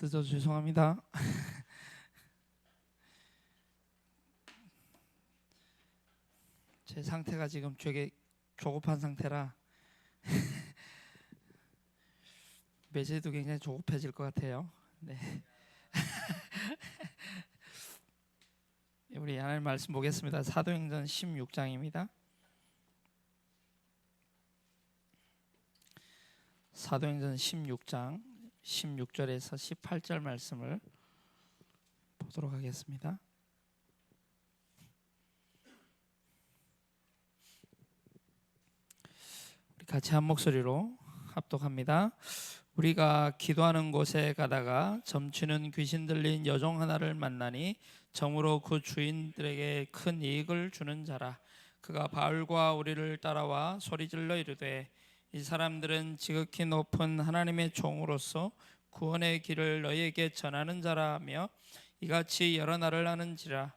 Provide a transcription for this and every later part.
늦어서 죄송합니다. 제 상태가 지금 되게 조급한 상태라 매제도 굉장히 조급해질 것 같아요. 네. 우리 하나님 말씀 보겠습니다. 사도행전 16장입니다. 사도행전 16장 16절에서 18절 말씀을 보도록 하겠습니다. 우리 같이 한 목소리로 합독합니다. 우리가 기도하는 곳에 가다가 점치는 귀신 들린 여종 하나를 만나니 정으로 그 주인들에게 큰 이익을 주는 자라. 그가 바울과 우리를 따라와 소리질러 이르되 이 사람들은 지극히 높은 하나님의 종으로서 구원의 길을 너희에게 전하는 자라 하며 이같이 여러 날을 하는지라.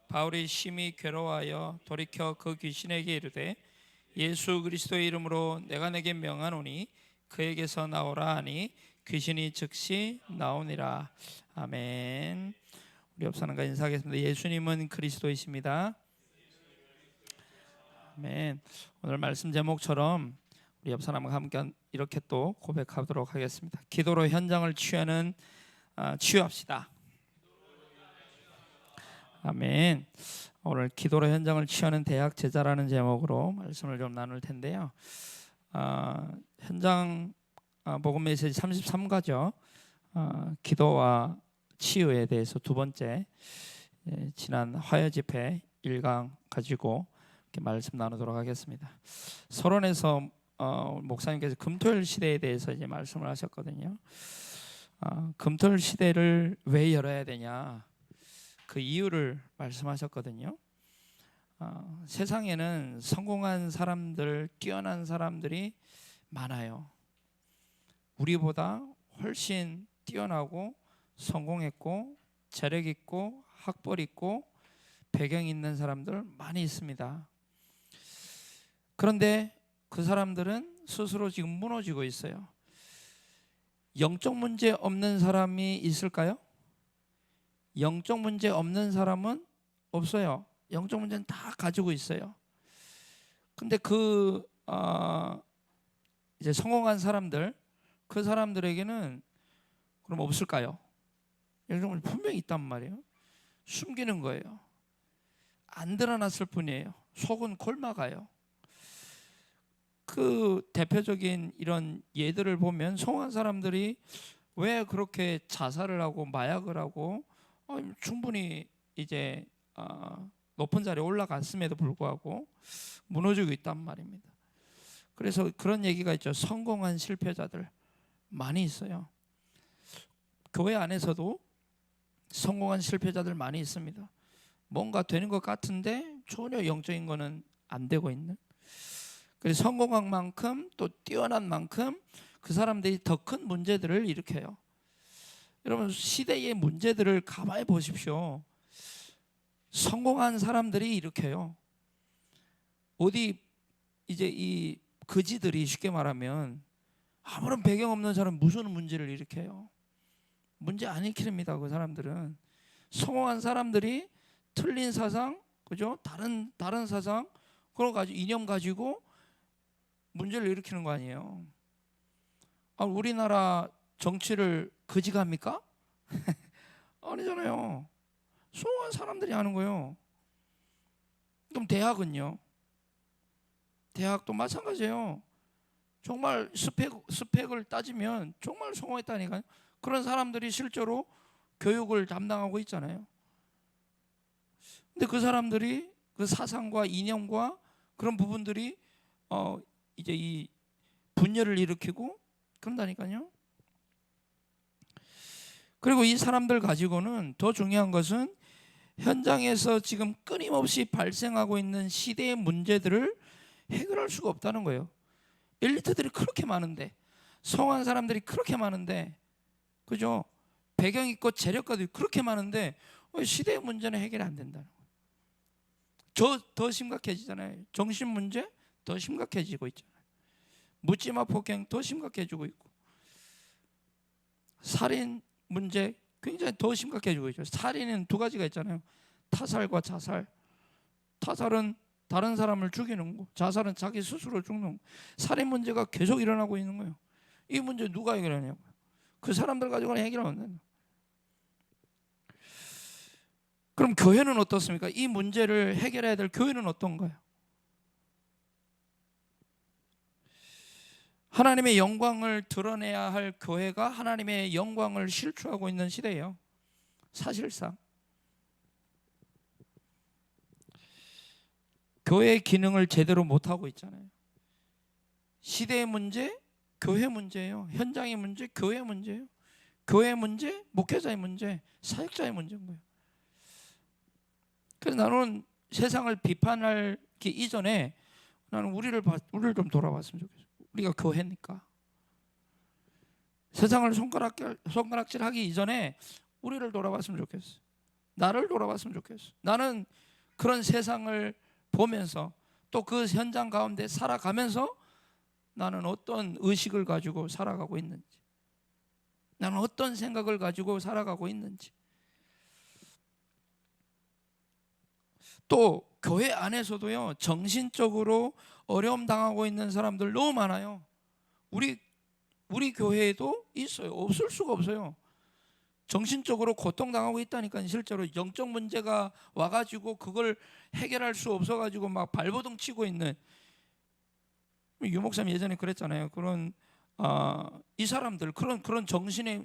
바울이 심히 괴로워하여 돌이켜 그 귀신에게 이르되 예수 그리스도의 이름으로 내가 내게 명하노니 그에게서 나오라 하니 귀신이 즉시 나오니라. 아멘. 우리 옆 사람과 인사하겠습니다. 예수님은 그리스도이십니다. 아멘. 오늘 말씀 제목처럼 우리 옆 사람과 함께 이렇게 또 고백하도록 하겠습니다. 기도로 현장을 치유합시다. 아멘. 오늘 기도로 현장을 치유하는 대학 제자라는 제목으로 말씀을 좀 나눌 텐데요. 현장 복음 메시지 33가죠. 기도와 치유에 대해서 두 번째, 지난 화요 집회 1강 가지고 이렇게 말씀 나누도록 하겠습니다. 서론에서 목사님께서 금토일 시대에 대해서 이제 말씀을 하셨거든요. 금토일 시대를 왜 열어야 되냐, 그 이유를 말씀하셨거든요. 세상에는 성공한 사람들, 뛰어난 사람들이 많아요. 우리보다 훨씬 뛰어나고 성공했고 재력 있고 학벌 있고 배경 있는 사람들 많이 있습니다. 그런데 그 사람들은 스스로 지금 무너지고 있어요. 영적 문제 없는 사람이 있을까요? 영적 문제 없는 사람은 없어요. 영적 문제는 다 가지고 있어요. 근데 이제 성공한 사람들, 그 사람들에게는 그럼 없을까요? 영적 문제 분명히 있단 말이에요. 숨기는 거예요. 안 드러났을 뿐이에요. 속은 골마가요. 그 대표적인 이런 예들을 보면 성공한 사람들이 왜 그렇게 자살을 하고 마약을 하고 충분히 이제 높은 자리에 올라갔음에도 불구하고 무너지고 있단 말입니다. 그래서 그런 얘기가 있죠. 성공한 실패자들 많이 있어요. 교회 안에서도 성공한 실패자들 많이 있습니다. 뭔가 되는 것 같은데 전혀 영적인 거는 안 되고 있는. 그래서 성공한 만큼 또 뛰어난 만큼 그 사람들이 더 큰 문제들을 일으켜요. 여러분, 시대의 문제들을 가만히 보십시오. 성공한 사람들이 일으켜요. 어디 이제 이 거지들이 쉽게 말하면 아무런 배경 없는 사람 무슨 문제를 일으켜요? 문제 안 일으킵니다. 그 사람들은 성공한 사람들이 틀린 사상, 그죠? 다른 사상 그걸 가지고 이념 가지고 문제를 일으키는 거 아니에요. 우리나라 정치를 거지가 합니까? 아니잖아요. 성공한 사람들이 하는 거예요. 그럼 대학은요? 대학도 마찬가지예요. 정말 스펙을 따지면 정말 성공했다니까요. 그런 사람들이 실제로 교육을 담당하고 있잖아요. 근데 그 사람들이 그 사상과 이념과 그런 부분들이 이제 이 분열을 일으키고 그런다니까요. 그리고 이 사람들 가지고는 더 중요한 것은 현장에서 지금 끊임없이 발생하고 있는 시대의 문제들을 해결할 수가 없다는 거예요. 엘리트들이 그렇게 많은데, 성공한 사람들이 그렇게 많은데, 그죠? 배경 있고 재력가들이 그렇게 많은데 시대의 문제는 해결이 안 된다는 거예요. 더 심각해지잖아요. 정신 문제 더 심각해지고 있잖아요. 묻지마 폭행 더 심각해지고 있고, 살인 문제 굉장히 더 심각해지고 있죠. 살인은 두 가지가 있잖아요. 타살과 자살. 타살은 다른 사람을 죽이는 거, 자살은 자기 스스로 죽는 거. 살인 문제가 계속 일어나고 있는 거예요. 이 문제 누가 해결하냐고요. 그 사람들 가지고는 해결하면 안 된다. 그럼 교회는 어떻습니까? 이 문제를 해결해야 될 교회는 어떤가요? 하나님의 영광을 드러내야 할 교회가 하나님의 영광을 실추하고 있는 시대예요. 사실상 교회의 기능을 제대로 못하고 있잖아요. 시대의 문제, 교회 문제예요. 현장의 문제, 교회 문제예요. 교회 문제, 목회자의 문제, 사역자의 문제인 거예요. 그래서 나는 세상을 비판하기 이전에 나는 우리를 좀 돌아봤으면 좋겠어요. 우리가 교회니까. 세상을 손가락질하기 이전에 우리를 돌아봤으면 좋겠어요. 나를 돌아봤으면 좋겠어요. 나는 그런 세상을 보면서 또 그 현장 가운데 살아가면서 나는 어떤 의식을 가지고 살아가고 있는지, 나는 어떤 생각을 가지고 살아가고 있는지, 또 교회 안에서도요 정신적으로 어려움 당하고 있는 사람들 너무 많아요. 우리 교회에도 있어요. 없을 수가 없어요. 정신적으로 고통당하고 있다니까. 실제로 영적 문제가 와가지고 그걸 해결할 수 없어가지고 막 발버둥 치고 있는, 유 목사님 예전에 그랬잖아요. 그런 이 사람들, 그런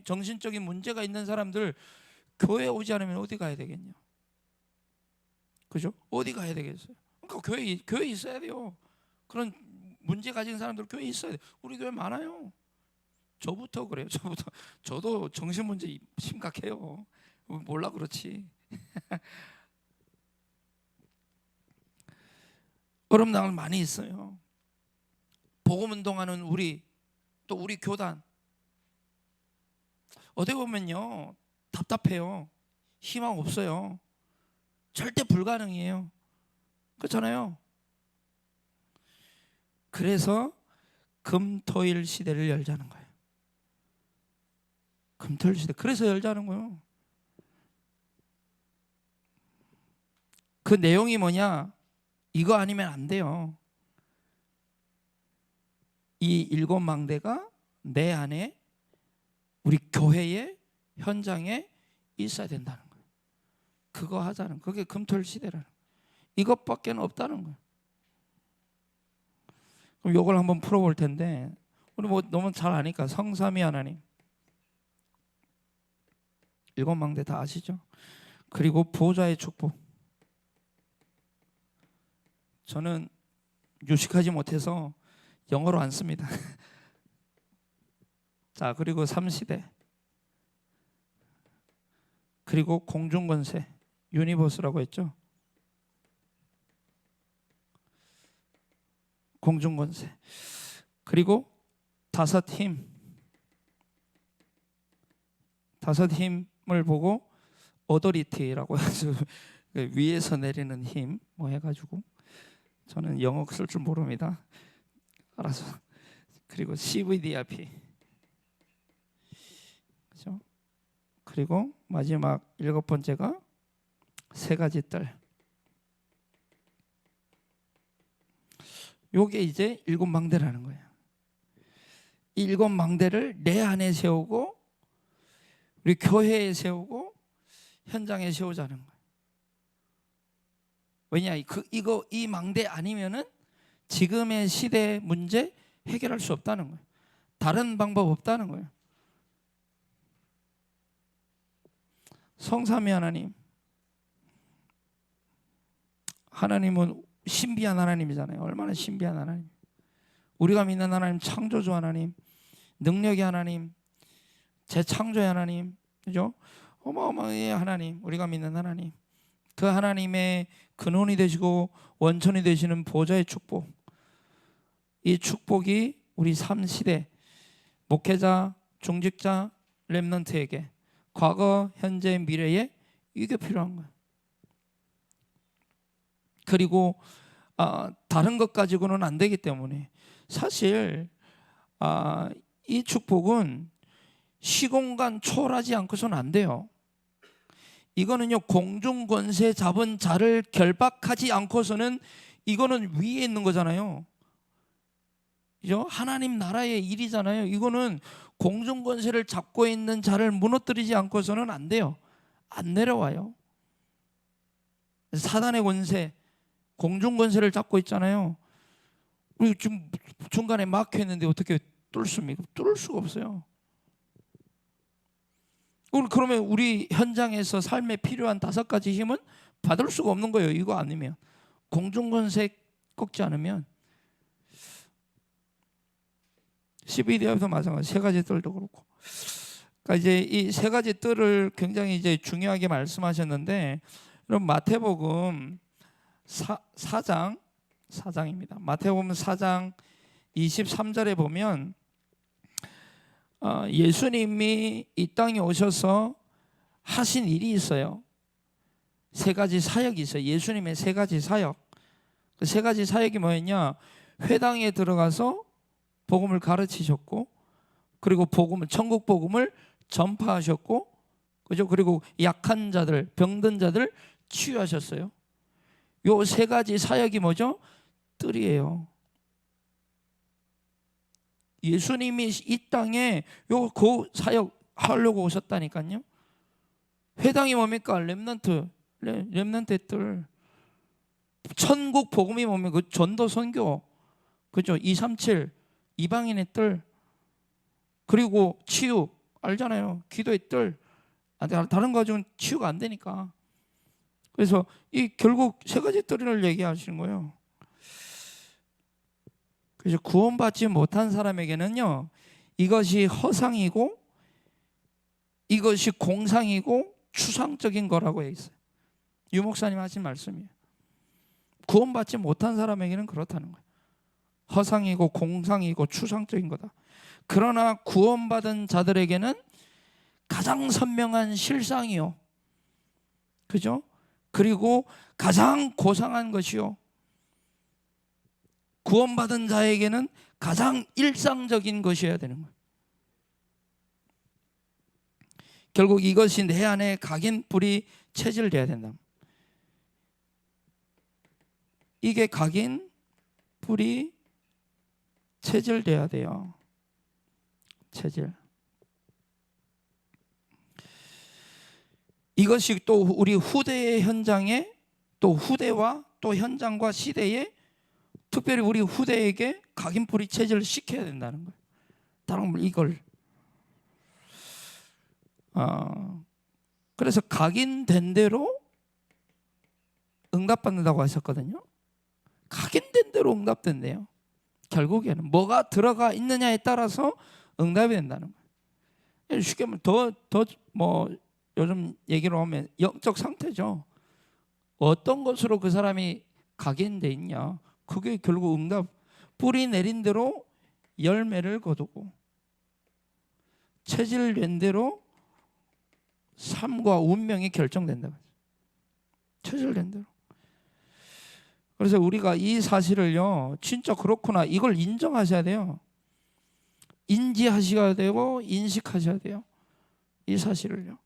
정신적인 문제가 있는 사람들 교회에 오지 않으면 어디 가야 되겠냐? 그죠? 어디 가야 되겠어요? 그러니까 교회 있어야 돼요. 그런 문제 가진 사람들 교회 있어야 돼. 우리 교회 많아요. 저부터 그래요. 저도 정신 문제 심각해요. 몰라 그렇지. 어려움당할 많이 있어요. 복음 운동하는 또 우리 교단 어디 보면요 답답해요. 희망 없어요. 절대 불가능이에요. 그렇잖아요. 그래서 금토일 시대를 열자는 거예요. 금토일 시대. 그래서 열자는 거예요. 그 내용이 뭐냐? 이거 아니면 안 돼요. 이 일곱 망대가 내 안에, 우리 교회의 현장에 있어야 된다는 거예요. 그거 하자는, 그게 금토일 시대라는 거예요. 이것밖에 없다는 거예요. 그럼 이걸 한번 풀어볼 텐데, 우리 뭐 너무 잘 아니까 성삼위 하나님, 일곱 망대 다 아시죠? 그리고 보호자의 축복. 저는 유식하지 못해서 영어로 안 씁니다. 자, 그리고 3시대, 그리고 공중권세, 유니버스라고 했죠. 공중권세, 그리고 다섯 힘을 보고 어더리티라고 해서 위에서 내리는 힘 뭐 해가지고, 저는 영어 쓸 줄 모릅니다. 알아서. 그리고 CVDRP, 그렇죠? 그리고 마지막 일곱 번째가 세 가지 뜰. 요게 이제 일곱 망대라는 거예요. 이 일곱 망대를 내 안에 세우고 우리 교회에 세우고 현장에 세우자는 거예요. 왜냐? 이 망대 아니면은 지금의 시대 문제 해결할 수 없다는 거예요. 다른 방법 없다는 거예요. 성삼위 하나님, 하나님은 신비한 하나님이잖아요. 얼마나 신비한 하나님. 우리가 믿는 하나님, 창조주 하나님, 능력의 하나님, 재창조의 하나님, 그죠? 어마어마한 하나님, 우리가 믿는 하나님. 그 하나님의 근원이 되시고 원천이 되시는 보좌의 축복. 이 축복이 우리 3시대 목회자, 중직자, 렘넌트에게 과거, 현재, 미래에 이게 필요한 거예요. 그리고 다른 것 가지고는 안 되기 때문에 사실 이 축복은 시공간 초월하지 않고서는 안 돼요. 이거는요, 공중권세 잡은 자를 결박하지 않고서는 이거는 위에 있는 거잖아요. 그죠? 하나님 나라의 일이잖아요. 이거는 공중권세를 잡고 있는 자를 무너뜨리지 않고서는 안 돼요. 안 내려와요. 사단의 권세, 공중권세를 잡고 있잖아요. 우리 지금 중간에 막혀있는데 어떻게 뚫습니까? 뚫을 수가 없어요. 그러면 우리 현장에서 삶에 필요한 5가지 힘은 받을 수가 없는 거예요. 이거 아니면 공중권세 꺾지 않으면. 12대에도 마찬가지 3가지 뜰도 그렇고. 그러니까 이제 이 3가지 뜰을 굉장히 이제 중요하게 말씀하셨는데, 그럼 마태복음 4장입니다. 마태복음 4장 23절에 보면 예수님이 이 땅에 오셔서 하신 일이 있어요. 3가지 사역이 있어요. 예수님의 3가지 사역. 그 3가지 사역이 뭐였냐? 회당에 들어가서 복음을 가르치셨고, 그리고 천국 복음을 전파하셨고, 그죠? 그리고 약한 자들, 병든 자들 치유하셨어요. 요 3가지 사역이 뭐죠? 뜰이에요. 예수님이 이 땅에 그 사역 하려고 오셨다니까요. 회당이 뭡니까? 렘넌트의 뜰. 천국 복음이 뭡니까? 그 전도 선교, 그죠? 237 이방인의 뜰. 그리고 치유 알잖아요. 기도의 뜰. 다른 거 가지고는 치유가 안 되니까. 그래서 이 결국 3가지 뜰을 얘기하시는 거예요. 그래서 구원받지 못한 사람에게는요, 이것이 허상이고 이것이 공상이고 추상적인 거라고 해 있어요. 유 목사님 하신 말씀이에요. 구원받지 못한 사람에게는 그렇다는 거예요. 허상이고 공상이고 추상적인 거다. 그러나 구원받은 자들에게는 가장 선명한 실상이요, 그죠? 그리고 가장 고상한 것이요, 구원받은 자에게는 가장 일상적인 것이어야 되는 거예요. 결국 이것이 내 안에 각인뿔이 체질돼야 된다. 이게 각인뿔이 체질돼야 돼요. 체질. 이것이 또 우리 후대의 현장에, 또 후대와 또 현장과 시대에, 특별히 우리 후대에게 각인뿔이 체질을 시켜야 된다는 거예요. 다른 걸 이걸 그래서 각인된 대로 응답받는다고 하셨거든요. 각인된 대로 응답된대요. 결국에는 뭐가 들어가 있느냐에 따라서 응답이 된다는 거예요. 쉽게 말하면 뭐 요즘 얘기로 하면 영적 상태죠. 어떤 것으로 그 사람이 각인돼 있냐, 그게 결국 응답. 뿌리 내린 대로 열매를 거두고, 체질된 대로 삶과 운명이 결정된다. 체질된 대로. 그래서 우리가 이 사실을요, 진짜 그렇구나, 이걸 인정하셔야 돼요. 인지하셔야 되고 인식하셔야 돼요, 이 사실을요.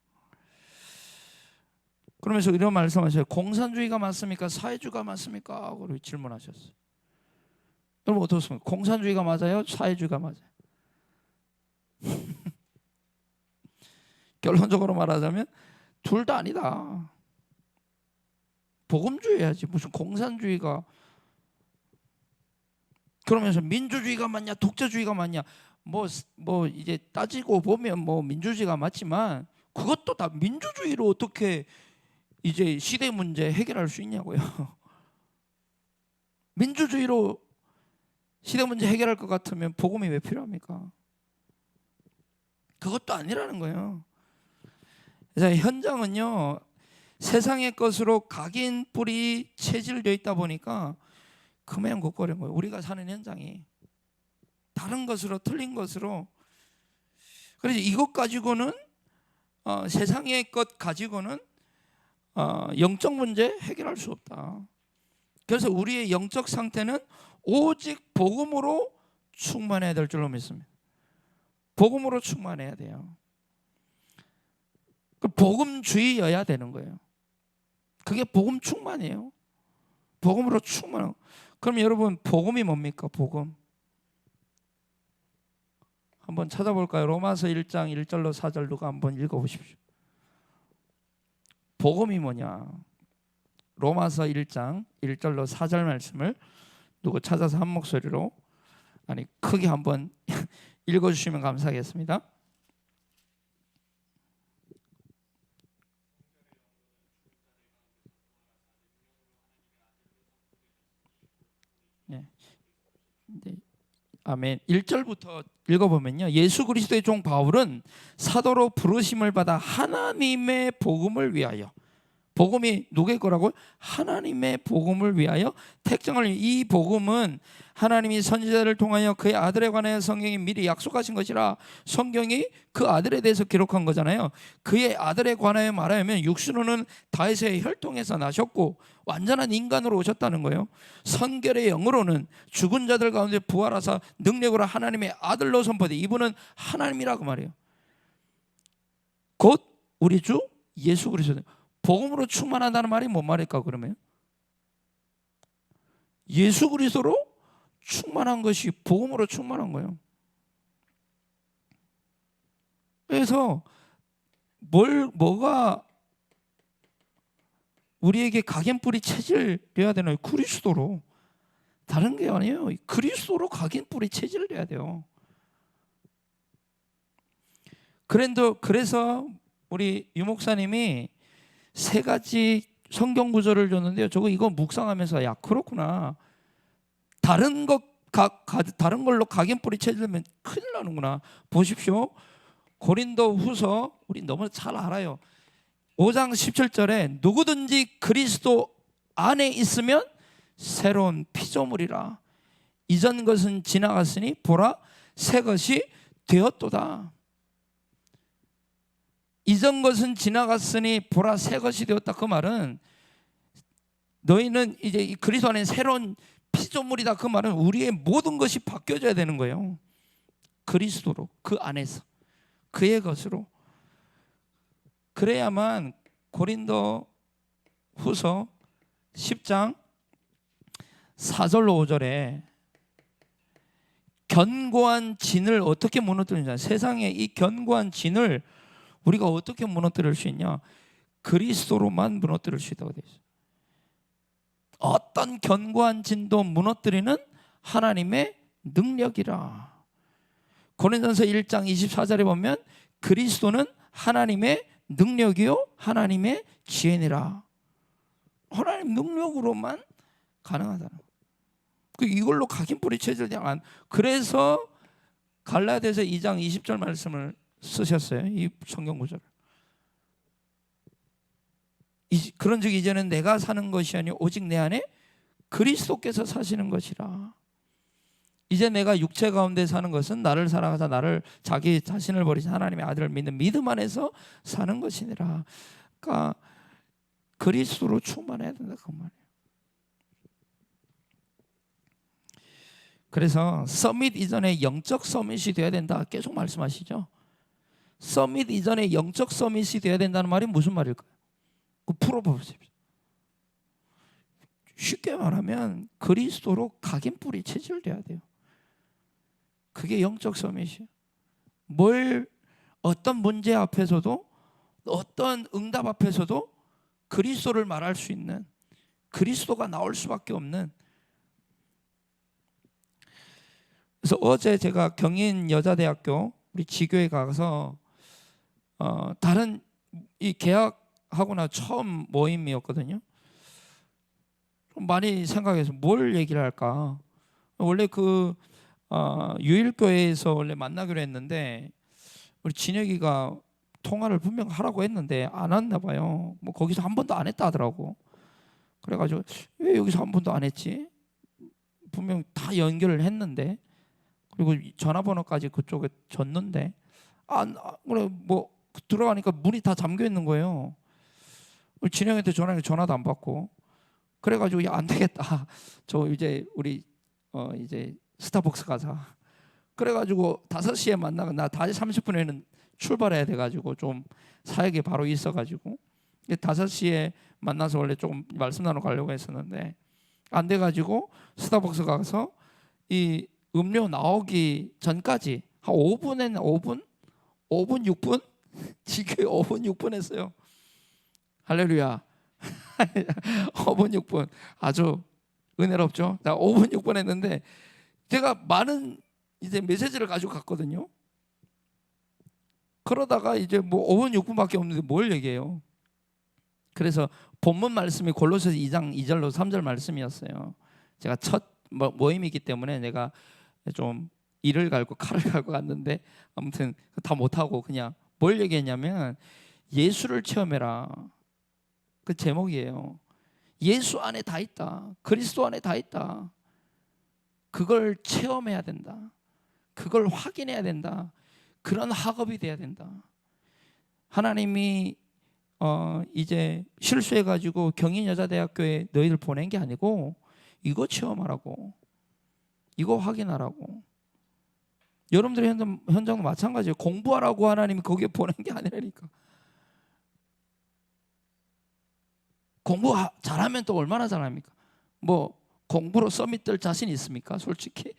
그러면서 이런 말씀하셔요. 공산주의가 맞습니까? 사회주의가 맞습니까? 그리고 질문하셨어요. 여러분 어떻습니까? 공산주의가 맞아요? 사회주의가 맞아요? 결론적으로 말하자면 둘 다 아니다. 복음주의야지, 무슨 공산주의가. 그러면서 민주주의가 맞냐 독재주의가 맞냐, 뭐 이제 따지고 보면 뭐 민주주의가 맞지만 그것도 다 민주주의로 어떻게 이제 시대 문제 해결할 수 있냐고요. 민주주의로 시대 문제 해결할 것 같으면 복음이 왜 필요합니까? 그것도 아니라는 거예요. 그래서 현장은요, 세상의 것으로 각인뿔이 체질되어 있다 보니까 그명곡거리는 거예요. 우리가 사는 현장이 다른 것으로, 틀린 것으로. 그래서 이것 가지고는 세상의 것 가지고는 영적 문제 해결할 수 없다. 그래서 우리의 영적 상태는 오직 복음으로 충만해야 될 줄로 믿습니다. 복음으로 충만해야 돼요. 그 복음주의여야 되는 거예요. 그게 복음 충만이에요. 복음으로 충만한. 그럼 여러분 복음이 뭡니까? 복음. 한번 찾아볼까요? 로마서 1장 1절로 4절 누가 한번 읽어보십시오. 복음이 뭐냐? 로마서 1장 1절로 4절 말씀을 누구 찾아서 한 목소리로 아니 크게 한번 읽어주시면 감사하겠습니다. 네. 네. 아멘. 1절부터 읽어보면요, 예수 그리스도의 종 바울은 사도로 부르심을 받아 하나님의 복음을 위하여, 복음이 누구의 거라고요? 하나님의 복음을 위하여 택정을. 이 복음은 하나님이 선지자를 통하여 그의 아들에 관하여 성경이 미리 약속하신 것이라. 성경이 그 아들에 대해서 기록한 거잖아요. 그의 아들에 관하여 말하면 육신으로는 다윗의 혈통에서 나셨고 완전한 인간으로 오셨다는 거예요. 선결의 영으로는 죽은 자들 가운데 부활하사 능력으로 하나님의 아들로 선포돼. 이분은 하나님이라고 말해요. 곧 우리 주 예수 그리스도. 복음으로 충만하다는 말이 뭔 말일까 그러면? 예수 그리스도로 충만한 것이 복음으로 충만한 거예요. 그래서 뭐가 우리에게 각인뿌리 체질돼야 되나요? 그리스도로. 다른 게 아니에요. 그리스도로 각인뿌리 체질돼야 돼요. 그래서 우리 유목사님이 3가지 성경 구절을 줬는데요. 이거 묵상하면서 야 그렇구나. 다른 걸로 각인뿌리 체질면 큰일 나는구나. 보십시오. 고린도 후서 우리 너무 잘 알아요. 5장 17절에 누구든지 그리스도 안에 있으면 새로운 피조물이라. 이전 것은 지나갔으니 보라 새 것이 되었도다. 이전 것은 지나갔으니 보라 새 것이 되었다. 그 말은 너희는 이제 그리스도 안에 새로운 피조물이다. 그 말은 우리의 모든 것이 바뀌어져야 되는 거예요. 그리스도로, 그 안에서, 그의 것으로. 그래야만 고린도 후서 10장 4절로 5절에 견고한 진을 어떻게 무너뜨리냐. 세상에 이 견고한 진을 우리가 어떻게 무너뜨릴 수 있냐? 그리스도로만 무너뜨릴 수 있다고 되어 있어요. 어떤 견고한 진도 무너뜨리는 하나님의 능력이라. 고린도전서 1장 24절에 보면 그리스도는 하나님의 능력이요 하나님의 지혜니라. 하나님 능력으로만 가능하다. 이걸로 각인뿌리 체질되지 않. 그래서 갈라디아서 2장 20절 말씀을 쓰셨어요. 이 성경 구절을. 그런즉 이제는 내가 사는 것이 아니요 오직 내 안에 그리스도께서 사시는 것이라. 이제 내가 육체 가운데 사는 것은 나를 사랑하사 나를 자기 자신을 버리신 하나님의 아들을 믿는 믿음 안에서 사는 것이니라. 그러니까 그리스도로 충만해야 된다 그 말이에요. 그래서 서밋 이전에 영적 서밋이 돼야 된다 계속 말씀하시죠. 서밋 이전에 영적 서밋이 돼야 된다는 말이 무슨 말일까요? 풀어보십시오. 쉽게 말하면 그리스도로 각인뿌리 체질돼야 돼요. 그게 영적 서밋이에요. 어떤 문제 앞에서도 어떤 응답 앞에서도 그리스도를 말할 수 있는, 그리스도가 나올 수밖에 없는. 그래서 어제 제가 경인여자대학교 우리 지교에 가서 다른 이 개학하고 나 처음 모임이었거든요. 많이 생각해서 뭘 얘기를 할까. 원래 유일교회에서 원래 만나기로 했는데 우리 진혁이가 통화를 분명 하라고 했는데 안 왔나 봐요. 뭐 거기서 한 번도 안 했다 하더라고. 그래가지고 왜 여기서 한 번도 안 했지? 분명 다 연결을 했는데, 그리고 전화번호까지 그쪽에 줬는데 그래 뭐 들어가니까 문이 다 잠겨 있는 거예요. 우리 진영한테 전화도 안 받고. 그래가지고 야, 안 되겠다. 저 이제 우리 이제 스타벅스 가자. 그래가지고 5시에 만나고 나 5시 30분에는 출발해야 돼가지고 좀 사역이 바로 있어가지고 5시에 만나서 원래 조금 말씀 나누러 가려고 했었는데 안 돼가지고 스타벅스 가서 이 음료 나오기 전까지 한 5분 6분 지금 5분 6분 했어요. 할렐루야. 5분 6분 아주 은혜롭죠. 나 5분 6분 했는데 제가 많은 이제 메시지를 가지고 갔거든요. 그러다가 이제 뭐 5분 6분밖에 없는데 뭘 얘기해요. 그래서 본문 말씀이 골로새서 2장 2절로 3절 말씀이었어요. 제가 첫 모임이기 때문에 내가 좀 이를 갈고 칼을 갈고 갔는데 아무튼 다 못하고 그냥 뭘 얘기했냐면 예수를 체험해라. 그 제목이에요. 예수 안에 다 있다. 그리스도 안에 다 있다. 그걸 체험해야 된다. 그걸 확인해야 된다. 그런 학업이 돼야 된다. 하나님이 이제 실수해가지고 경인여자대학교에 너희들 보낸 게 아니고 이거 체험하라고, 이거 확인하라고. 여러분들의 현장도 마찬가지예요. 공부하라고 하나님이 거기에 보낸 게 아니라니까. 공부 잘하면 또 얼마나 잘합니까? 뭐 공부로 서밋 될 자신 있습니까? 솔직히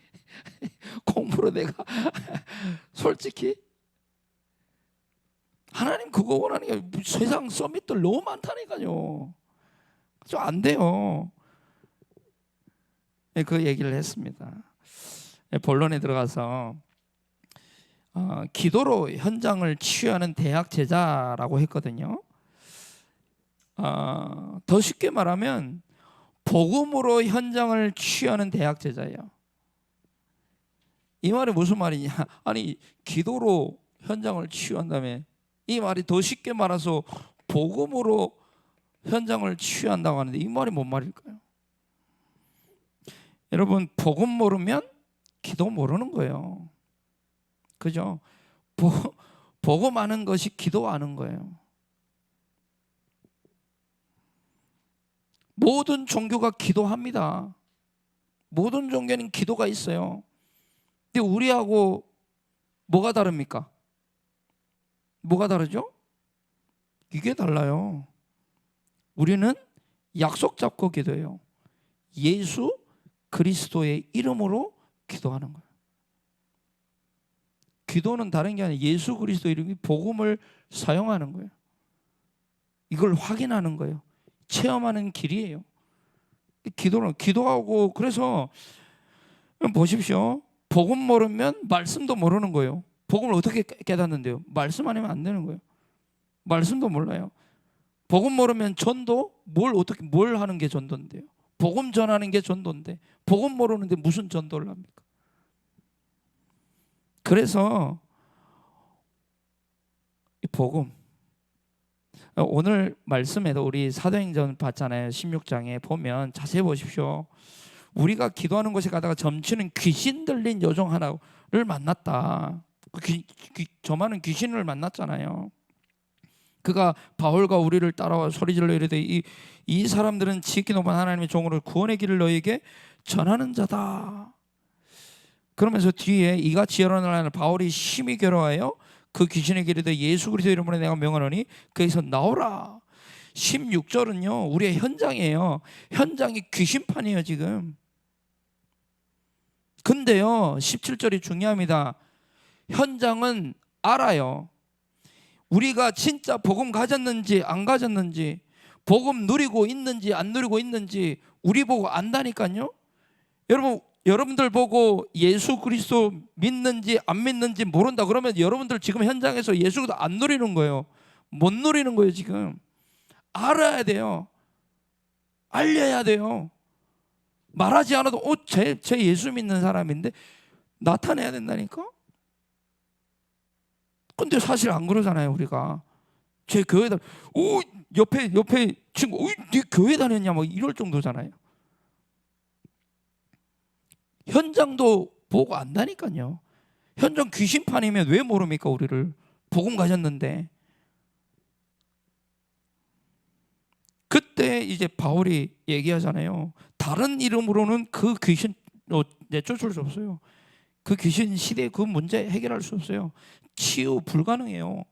공부로 내가 솔직히 하나님 그거 원하는 게 세상 서밋들 너무 많다니까요. 좀 안 돼요. 그 얘기를 했습니다. 본론에 들어가서 기도로 현장을 치유하는 대학 제자라고 했거든요. 더 쉽게 말하면 복음으로 현장을 치유하는 대학 제자예요. 이 말이 무슨 말이냐? 아니 기도로 현장을 치유한다며. 이 말이 더 쉽게 말해서 복음으로 현장을 치유한다고 하는데 이 말이 뭔 말일까요? 여러분 복음 모르면 기도 모르는 거예요. 그죠? 복음 아는 것이 기도 아는 거예요. 모든 종교가 기도합니다. 모든 종교는 기도가 있어요. 근데 우리하고 뭐가 다릅니까? 뭐가 다르죠? 이게 달라요. 우리는 약속 잡고 기도해요. 예수 그리스도의 이름으로 기도하는 거예요. 기도는 다른 게 아니라 예수 그리스도 이름이 복음을 사용하는 거예요. 이걸 확인하는 거예요. 체험하는 길이에요. 기도는 기도하고 그래서 보십시오. 복음 모르면 말씀도 모르는 거예요. 복음을 어떻게 깨닫는데요? 말씀 아니면 안 되는 거예요. 말씀도 몰라요. 복음 모르면 전도 뭘 하는 게 전도인데요? 복음 전하는 게 전도인데 복음 모르는데 무슨 전도를 합니까? 그래서 이 복음 오늘 말씀에도 우리 사도행전 봤잖아요. 16장에 보면 자세히 보십시오. 우리가 기도하는 곳에 가다가 점치는 귀신 들린 여종 하나를 만났다. 저만은 귀신을 만났잖아요. 그가 바울과 우리를 따라와 소리질러 이르되 이 사람들은 지극히 높은 하나님의 종으로 구원의 길을 너희에게 전하는 자다. 그러면서 뒤에 이같이 여러 날 바울이 심히 괴로워하여 그 귀신의 길에도 예수 그리스도 이름으로 내가 명하노니 거기서 나오라. 16절은요 우리의 현장이에요. 현장이 귀신판이에요 지금. 근데요 17절이 중요합니다. 현장은 알아요. 우리가 진짜 복음 가졌는지 안 가졌는지, 복음 누리고 있는지 안 누리고 있는지 우리 보고 안다니까요. 여러분들 보고 예수 그리스도 믿는지 안 믿는지 모른다 그러면 여러분들 지금 현장에서 예수 그리스도 안 누리는 거예요. 못 누리는 거예요 지금. 알아야 돼요. 알려야 돼요. 말하지 않아도 제 예수 믿는 사람인데 나타내야 된다니까. 근데 사실 안 그러잖아요 우리가. 제 교회다 옆에 친구 네 교회 다녔냐 뭐 이럴 정도잖아요. 현장도 보고 안다니까요. 현장 귀신판이면 왜 모릅니까? 우리를 복음 가졌는데. 그때 이제 바울이 얘기하잖아요. 다른 이름으로는 그 귀신 내쫓을 수 없어요. 그 귀신 시대의 그 문제 해결할 수 없어요. 치유 불가능해요.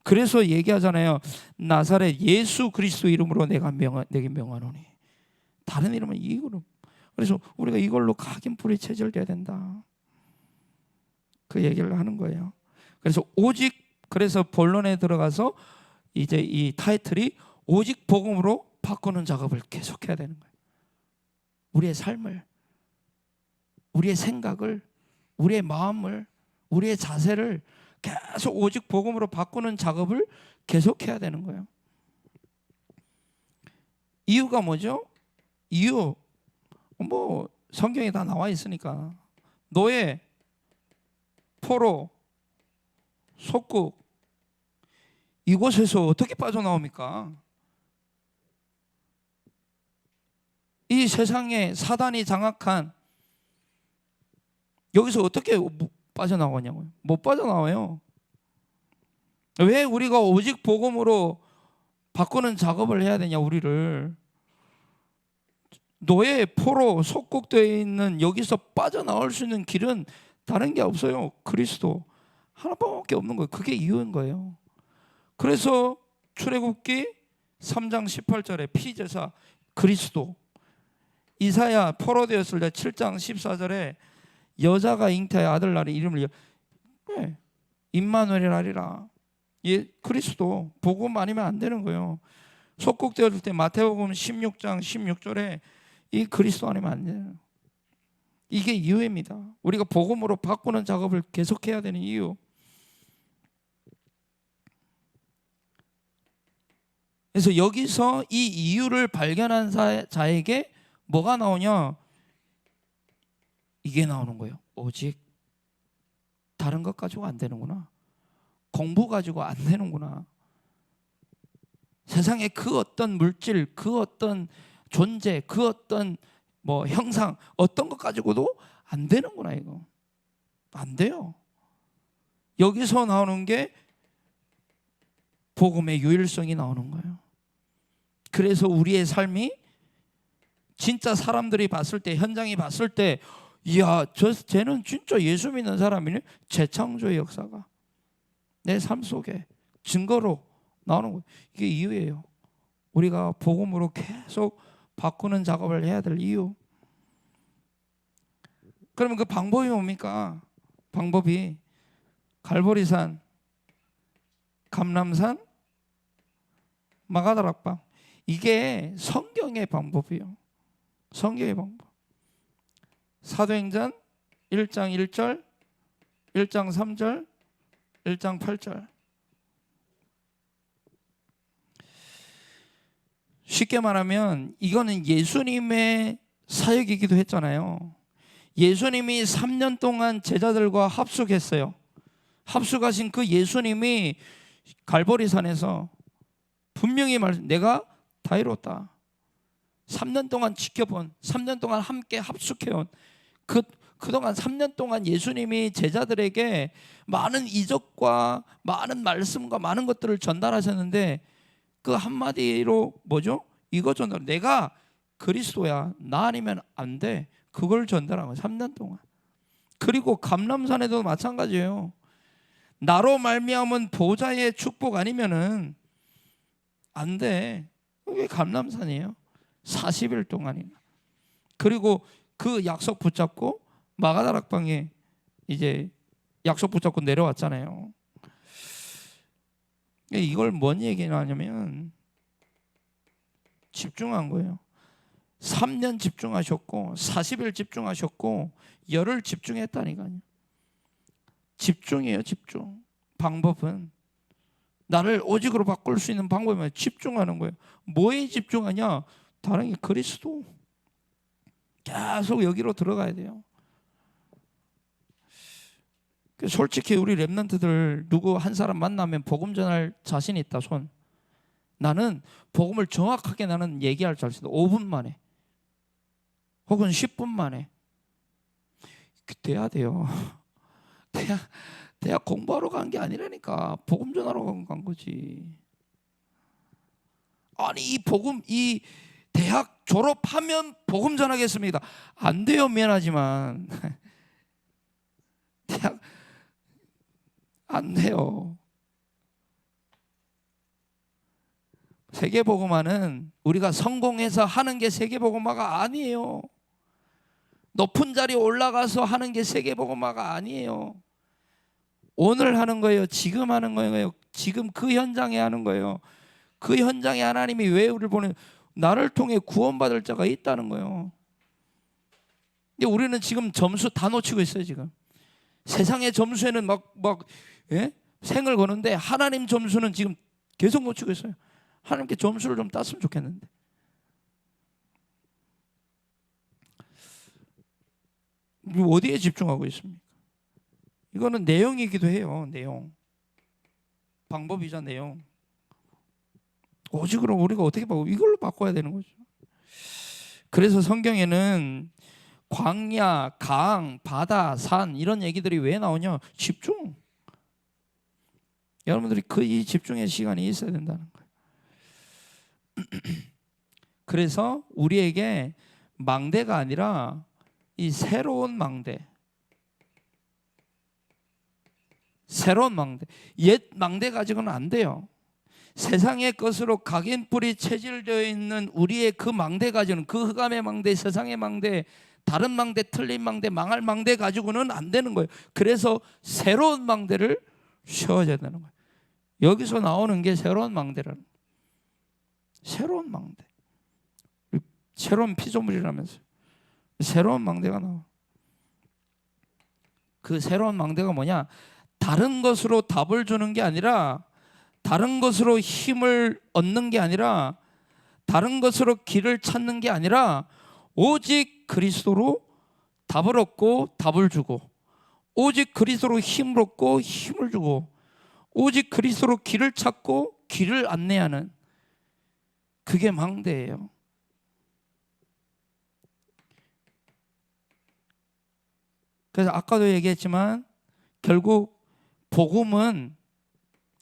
그래서 얘기하잖아요. 나사렛 예수 그리스도 이름으로 내게 명하노니. 다른 이름은 이 이름. 그래서 우리가 이걸로 각인불이 체질돼야 된다. 그 얘기를 하는 거예요. 그래서 오직, 그래서 본론에 들어가서 이제 이 타이틀이 오직 복음으로 바꾸는 작업을 계속해야 되는 거예요. 우리의 삶을, 우리의 생각을, 우리의 마음을, 우리의 자세를 계속 오직 복음으로 바꾸는 작업을 계속해야 되는 거예요. 이유가 뭐죠? 이유 뭐 성경에 다 나와 있으니까. 노예, 포로, 속국, 이곳에서 어떻게 빠져나옵니까? 이 세상에 사단이 장악한 여기서 어떻게 빠져나오냐고요. 못 빠져나와요. 왜 우리가 오직 복음으로 바꾸는 작업을 해야 되냐. 우리를 노예, 포로, 속국되어 있는 여기서 빠져나올 수 있는 길은 다른 게 없어요. 그리스도 하나밖에 없는 거예요. 그게 이유인 거예요. 그래서 출애굽기 3장 18절에 피제사 그리스도, 이사야 포로 되었을 때 7장 14절에 여자가 잉태하여 아들 낳으리 이름을 임마누엘이라 하리라. 예, 그리스도 복음 아니면 안 되는 거예요. 속국되었을 때 마태복음 16장 16절에 이 그리스도 아니면 안 돼요. 이게 이유입니다. 우리가 복음으로 바꾸는 작업을 계속해야 되는 이유. 그래서 여기서 이 이유를 발견한 자에게 뭐가 나오냐? 이게 나오는 거예요. 오직 다른 것 가지고 안 되는구나. 공부 가지고 안 되는구나. 세상에 그 어떤 물질, 그 어떤 존재, 그 어떤 뭐 형상, 어떤 것 가지고도 안 되는구나. 이거 안 돼요. 여기서 나오는 게 복음의 유일성이 나오는 거예요. 그래서 우리의 삶이 진짜 사람들이 봤을 때, 현장이 봤을 때, 이야, 쟤는 진짜 예수 믿는 사람이네. 재창조의 역사가 내 삶 속에 증거로 나오는 거예요. 이게 이유예요. 우리가 복음으로 계속 바꾸는 작업을 해야 될 이유. 그러면 그 방법이 뭡니까? 방법이 갈보리산, 감람산, 마가다락방. 이게 성경의 방법이에요. 성경의 방법. 사도행전 1장 1절, 1장 3절, 1장 8절. 쉽게 말하면 이거는 예수님의 사역이기도 했잖아요. 예수님이 3년 동안 제자들과 합숙했어요. 합숙하신 그 예수님이 갈보리산에서 분명히 내가 다 이뤘다. 3년 동안 지켜본, 3년 동안 함께 합숙해온 그동안 3년 동안 예수님이 제자들에게 많은 이적과 많은 말씀과 많은 것들을 전달하셨는데 그 한마디로 뭐죠? 이거 전달. 내가 그리스도야. 나 아니면 안 돼. 그걸 전달한 거예요. 3년 동안. 그리고 감람산에도 마찬가지예요. 나로 말미암은 보좌의 축복 아니면은 안 돼. 그게 감람산이에요. 40일 동안이나. 그리고 그 약속 붙잡고 마가다락방에 이제 약속 붙잡고 내려왔잖아요. 이걸 뭔 얘기나 하냐면 집중한 거예요. 3년 집중하셨고 40일 집중하셨고 열흘 집중했다니까요. 집중이에요. 집중. 방법은 나를 오직으로 바꿀 수 있는 방법이 집중하는 거예요. 뭐에 집중하냐? 다른 게 그리스도. 계속 여기로 들어가야 돼요. 솔직히 우리 랩런트들 누구 한 사람 만나면 복음 전할 자신 있다 손. 나는 복음을 정확하게 나는 얘기할 자신 있다. 5분 만에 혹은 10분 만에. 돼야 돼요. 대학 공부하러 간 게 아니라니까. 복음 전하러 간 거지. 아니 이 대학 졸업하면 복음 전하겠습니다. 안 돼요. 미안하지만 안 돼요. 세계복음화는 우리가 성공해서 하는 게 세계복음화가 아니에요. 높은 자리에 올라가서 하는 게 세계복음화가 아니에요. 오늘 하는 거예요. 지금 하는 거예요. 지금 그 현장에 하는 거예요. 그 현장에 하나님이 왜 우리를 보내? 나를 통해 구원받을 자가 있다는 거예요. 근데 우리는 지금 점수 다 놓치고 있어요. 지금 세상의 점수에는 생을 거는데 하나님 점수는 지금 계속 놓치고 있어요. 하나님께 점수를 좀 땄으면 좋겠는데. 어디에 집중하고 있습니까? 이거는 내용이기도 해요. 내용. 방법이자 내용. 오직으로 우리가 어떻게 바꿔? 이걸로 바꿔야 되는 거죠. 그래서 성경에는 광야, 강, 바다, 산 이런 얘기들이 왜 나오냐? 집중. 여러분들이 이 집중의 시간이 있어야 된다는 거예요. 그래서 우리에게 망대가 아니라 이 새로운 망대, 새로운 망대, 옛 망대 가지고는 안 돼요. 세상의 것으로 각인뿔이 체질되어 있는 우리의 그 망대 가지고는, 그 흑암의 망대, 세상의 망대, 다른 망대, 틀린 망대, 망할 망대 가지고는 안 되는 거예요. 그래서 새로운 망대를 세워야 되는 거예요. 여기서 나오는 게 새로운 망대라는 거예요. 새로운 망대, 새로운 피조물이라면서요. 새로운 망대가 나와. 그 새로운 망대가 뭐냐? 다른 것으로 답을 주는 게 아니라, 다른 것으로 힘을 얻는 게 아니라, 다른 것으로 길을 찾는 게 아니라 오직 그리스도로 답을 얻고 답을 주고, 오직 그리스도로 힘을 얻고 힘을 주고, 오직 그리스도로 길을 찾고 길을 안내하는, 그게 망대예요. 그래서 아까도 얘기했지만 결국 복음은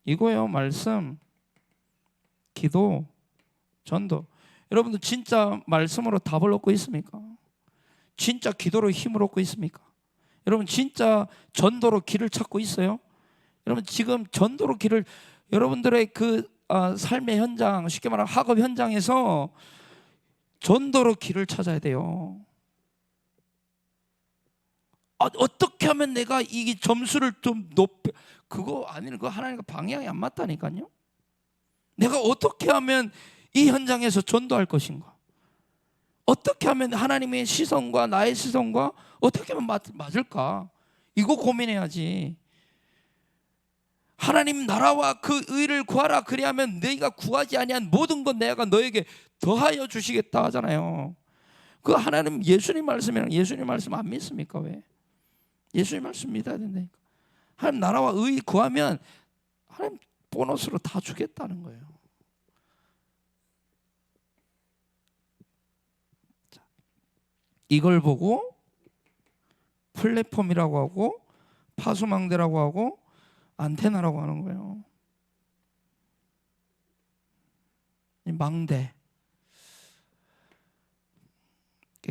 이거예요. 말씀, 기도, 전도. 여러분들 진짜 말씀으로 답을 얻고 있습니까? 진짜 기도로 힘을 얻고 있습니까? 여러분 진짜 전도로 길을 찾고 있어요? 여러분 지금 전도로 길을, 여러분들의 그 삶의 현장, 쉽게 말하면 학업 현장에서 전도로 길을 찾아야 돼요. 어떻게 하면 내가 이 점수를 좀 높여, 그거 아니는, 그거 하나님과 방향이 안 맞다니까요. 내가 어떻게 하면 이 현장에서 전도할 것인가? 어떻게 하면 하나님의 시선과 나의 시선과 어떻게 하면 맞을까? 이거 고민해야지. 하나님 나라와 그 의를 구하라, 그리하면 너희가 구하지 아니한 모든 것 내가 너에게 더하여 주시겠다 하잖아요. 그 하나님, 예수님 말씀이랑, 예수님 말씀 안 믿습니까? 왜? 예수님 말씀 믿어야 된다니까. 하나님 나라와 의 구하면 하나님 보너스로 다 주겠다는 거예요. 이걸 보고 플랫폼이라고 하고 파수망대라고 하고 안테나라고 하는 거예요. 이 망대.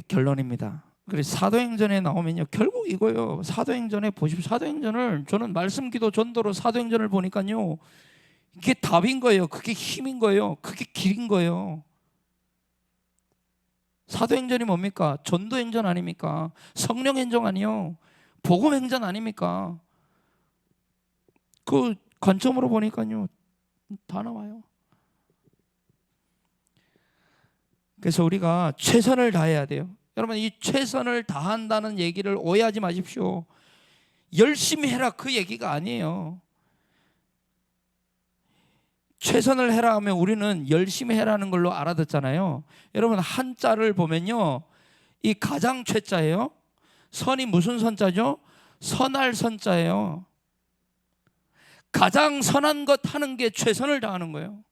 결론입니다. 그래서 사도행전에 나오면요, 결국 이거예요. 사도행전에 보십시오. 사도행전을 저는 말씀, 기도, 전도로 사도행전을 보니까요, 이게 답인 거예요. 그게 힘인 거예요. 그게 길인 거예요. 사도행전이 뭡니까? 전도행전 아닙니까? 성령행전 아니요, 복음행전 아닙니까? 그 관점으로 보니까요, 다 나와요. 그래서 우리가 최선을 다해야 돼요. 여러분, 이 최선을 다한다는 얘기를 오해하지 마십시오. 열심히 해라 그 얘기가 아니에요. 최선을 해라 하면 우리는 열심히 해라는 걸로 알아듣잖아요. 여러분, 한자를 보면요, 이 가장 최자예요. 선이 무슨 선자죠? 선할 선자예요. 가장 선한 것 하는 게 최선을 다하는 거예요.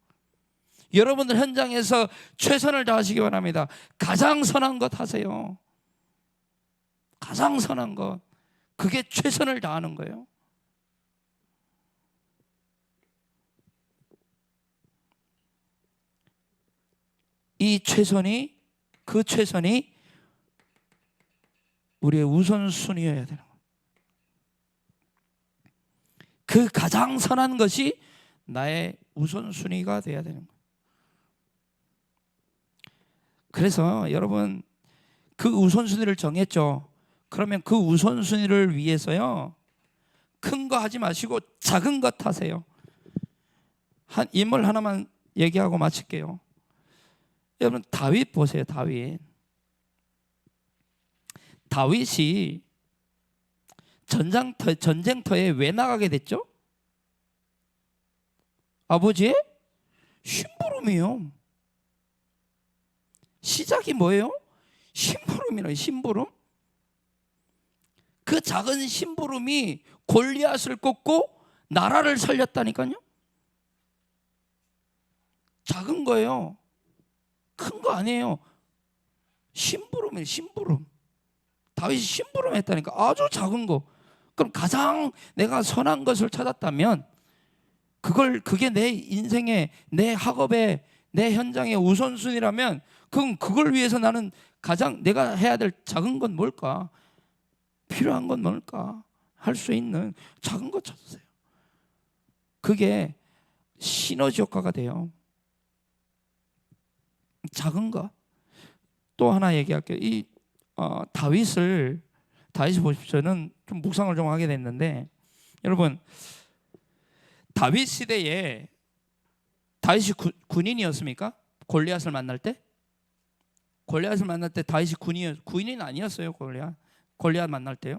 여러분들 현장에서 최선을 다하시기 바랍니다. 가장 선한 것 하세요. 가장 선한 것, 그게 최선을 다하는 거예요. 이 최선이, 그 최선이 우리의 우선순위여야 되는 거예요. 그 가장 선한 것이 나의 우선순위가 돼야 되는 거예요. 그래서 여러분 그 우선순위를 정했죠. 그러면 그 우선순위를 위해서요, 큰 거 하지 마시고 작은 것 하세요. 한 인물 하나만 얘기하고 마칠게요. 여러분 다윗 보세요. 다윗이 전쟁터에 왜 나가게 됐죠? 아버지의 심부름이요. 시작이 뭐예요? 심부름이라요. 심부름. 그 작은 심부름이 골리앗을 꺾고 나라를 살렸다니까요. 작은 거예요. 큰 거 아니에요. 심부름이에요. 심부름. 다윗이 심부름했다니까. 아주 작은 거. 그럼 가장 내가 선한 것을 찾았다면 그게 내 인생의, 내 학업의, 내 현장의 우선순위라면 그럼 그걸 위해서 나는 가장 내가 해야 될 작은 건 뭘까? 필요한 건 뭘까? 할 수 있는 작은 거 찾으세요. 그게 시너지 효과가 돼요. 작은 거. 또 하나 얘기할게요. 다윗이 보십시오. 저는 좀 묵상을 좀 하게 됐는데, 여러분 다윗 시대에 다윗이 군인이었습니까? 골리앗을 만날 때 다윗이 군인은 아니었어요. 골리앗 만날 때요.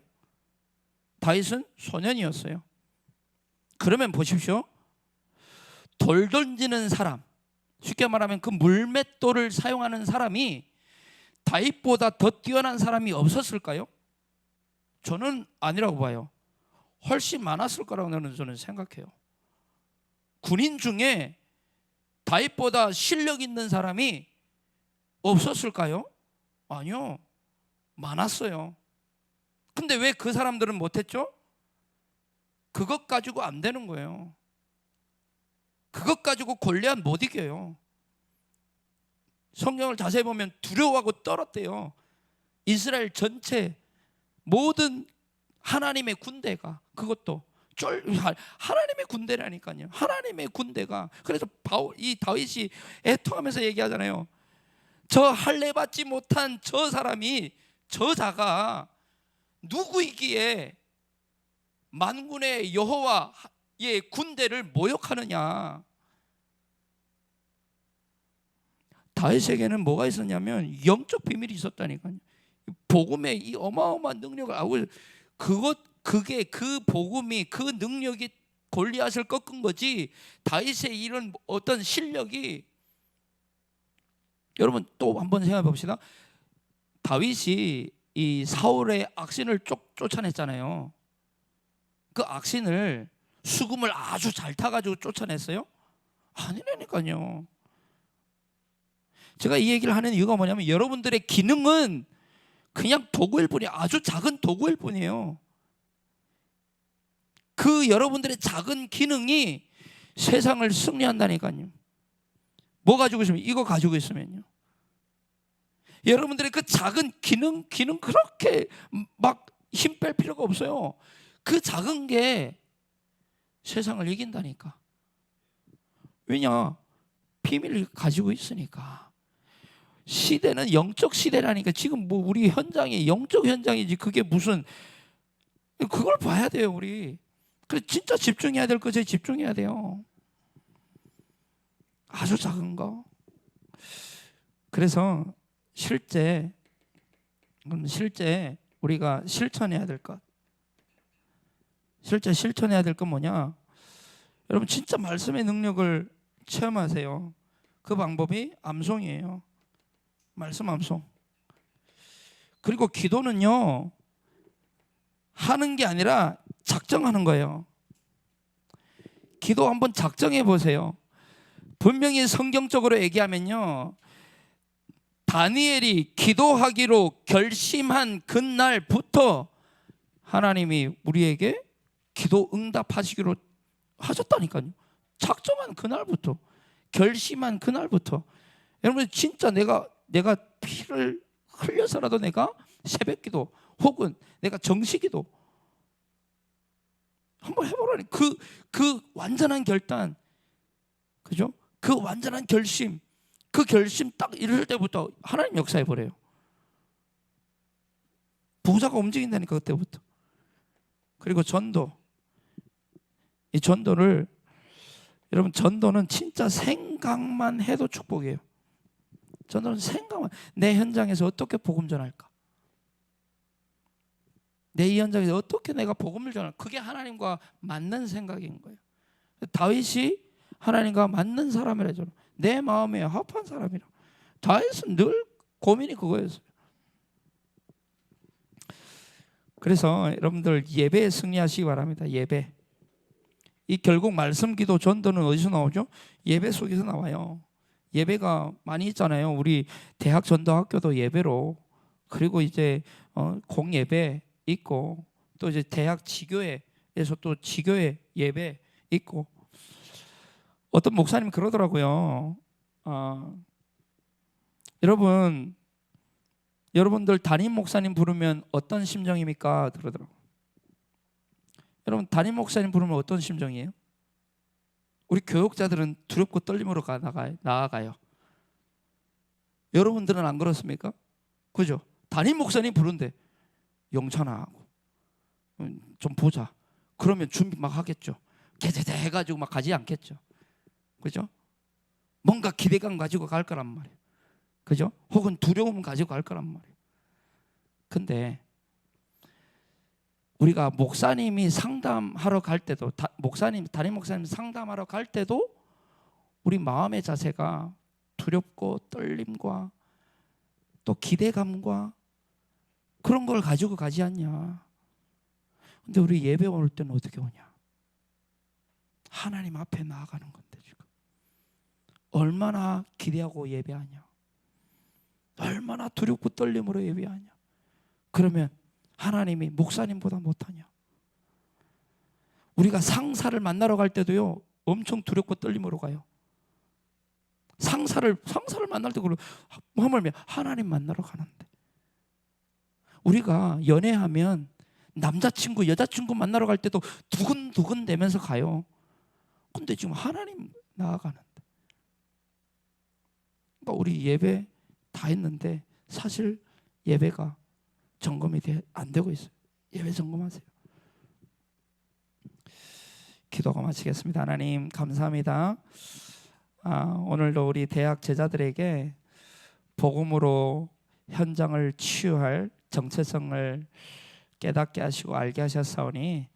다윗은 소년이었어요. 그러면 보십시오. 돌 던지는 사람, 쉽게 말하면 그 물맷돌을 사용하는 사람이 다윗보다 더 뛰어난 사람이 없었을까요? 저는 아니라고 봐요. 훨씬 많았을 거라고 저는 생각해요. 군인 중에 다윗보다 실력 있는 사람이 없었을까요? 아니요. 많았어요. 근데 왜 그 사람들은 못했죠? 그것 가지고 안 되는 거예요. 그것 가지고 골리앗 못 이겨요. 성경을 자세히 보면 두려워하고 떨었대요. 이스라엘 전체 모든 하나님의 군대가, 그것도 하나님의 군대라니까요. 하나님의 군대가. 그래서 이 다윗이 애통하면서 얘기하잖아요. 저 할례 받지 못한 저 사람이, 저 자가 누구이기에 만군의 여호와의 군대를 모욕하느냐. 다윗에게는 뭐가 있었냐면 영적 비밀이 있었다니까요. 복음의 이 어마어마한 능력을 알고, 그게 그 복음이, 그 능력이 골리앗을 꺾은 거지, 다윗의 이런 어떤 실력이. 여러분 또 한번 생각해 봅시다. 다윗이 이 사울의 악신을 쫓아냈잖아요. 그 악신을 수금을 아주 잘 타가지고 쫓아냈어요? 아니라니까요. 제가 이 얘기를 하는 이유가 뭐냐면, 여러분들의 기능은 그냥 도구일 뿐이에요. 아주 작은 도구일 뿐이에요. 그 여러분들의 작은 기능이 세상을 승리한다니까요. 뭐 가지고 있으면, 이거 가지고 있으면요. 여러분들의 그 작은 기능 그렇게 막 힘 뺄 필요가 없어요. 그 작은 게 세상을 이긴다니까. 왜냐? 비밀을 가지고 있으니까. 시대는 영적 시대라니까. 지금 뭐 우리 현장이 영적 현장이지, 그게 무슨, 그걸 봐야 돼요. 우리 그래, 진짜 집중해야 될 것에 집중해야 돼요. 아주 작은 거. 그래서 실제 우리가 실천해야 될 것, 뭐냐? 여러분 진짜 말씀의 능력을 체험하세요. 그 방법이 암송이에요. 말씀 암송. 그리고 기도는요, 하는 게 아니라 작정하는 거예요. 기도 한번 작정해 보세요. 분명히 성경적으로 얘기하면요, 다니엘이 기도하기로 결심한 그날부터 하나님이 우리에게 기도 응답하시기로 하셨다니까요. 작정한 그날부터, 결심한 그날부터. 여러분 진짜 내가 피를 흘려서라도 내가 새벽기도 혹은 내가 정시기도, 한번 해보라니. 그 완전한 결단, 그죠? 그 완전한 결심, 그 결심 딱 이럴 때부터 하나님 역사해 버려요. 부자가 움직인다니까 그때부터. 그리고 전도, 이 전도를 여러분, 전도는 진짜 생각만 해도 축복이에요. 전도는 생각만, 내 현장에서 어떻게 복음 전할까? 내 이 현장에서 어떻게 내가 복음을 전할까? 그게 하나님과 맞는 생각인 거예요. 다윗이 하나님과 맞는 사람이라죠. 내 마음에 합한 사람이라. 다윗은 늘 고민이 그거였어요. 그래서 여러분들 예배에 승리하시기 바랍니다. 예배. 이 결국 말씀, 기도, 전도는 어디서 나오죠? 예배 속에서 나와요. 예배가 많이 있잖아요. 우리 대학 전도학교도 예배로, 그리고 이제 공예배 있고, 또 이제 대학 지교회에서 또 지교회 예배 있고. 어떤 목사님이 그러더라고요. 여러분들 담임 목사님 부르면 어떤 심정입니까? 그러더라고요. 여러분, 담임 목사님 부르면 어떤 심정이에요? 우리 교육자들은 두렵고 떨림으로 나아가요. 여러분들은 안 그렇습니까? 그죠? 담임 목사님 부른데 영찬아 좀 보자. 그러면 준비 막 하겠죠. 개대대 해가지고 막 가지 않겠죠. 그죠? 뭔가 기대감 가지고 갈 거란 말이에요. 그죠? 혹은 두려움 가지고 갈 거란 말이에요. 근데 우리가 목사님이 상담하러 갈 때도, 담임 목사님 상담하러 갈 때도 우리 마음의 자세가 두렵고 떨림과 또 기대감과 그런 걸 가지고 가지 않냐. 근데 우리 예배 올 때는 어떻게 오냐? 하나님 앞에 나아가는 건데 지금 얼마나 기대하고 예배하냐? 얼마나 두렵고 떨림으로 예배하냐? 그러면 하나님이 목사님보다 못하냐? 우리가 상사를 만나러 갈 때도요, 엄청 두렵고 떨림으로 가요. 상사를 만날 때 그러고 하물며 하나님 만나러 가는데, 우리가 연애하면 남자친구, 여자친구 만나러 갈 때도 두근두근 대면서 가요. 근데 지금 하나님 나아가는데, 그러니까 우리 예배 다 했는데 사실 예배가 점검이 안 되고 있어요. 예배 점검하세요. 기도가 마치겠습니다. 하나님 감사합니다. 오늘도 우리 대학 제자들에게 복음으로 현장을 치유할 정체성을 깨닫게 하시고 알게 하셨사오니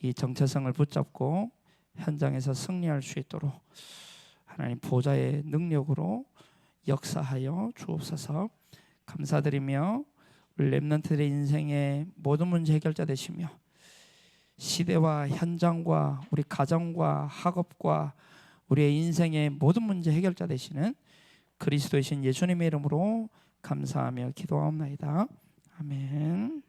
이 정체성을 붙잡고 현장에서 승리할 수 있도록 하나님 보좌의 능력으로 역사하여 주옵소서. 감사드리며 우리 렘넌트들의 인생의 모든 문제 해결자 되시며 시대와 현장과 우리 가정과 학업과 우리의 인생의 모든 문제 해결자 되시는 그리스도이신 예수님의 이름으로 감사하며 기도하옵나이다. 아멘.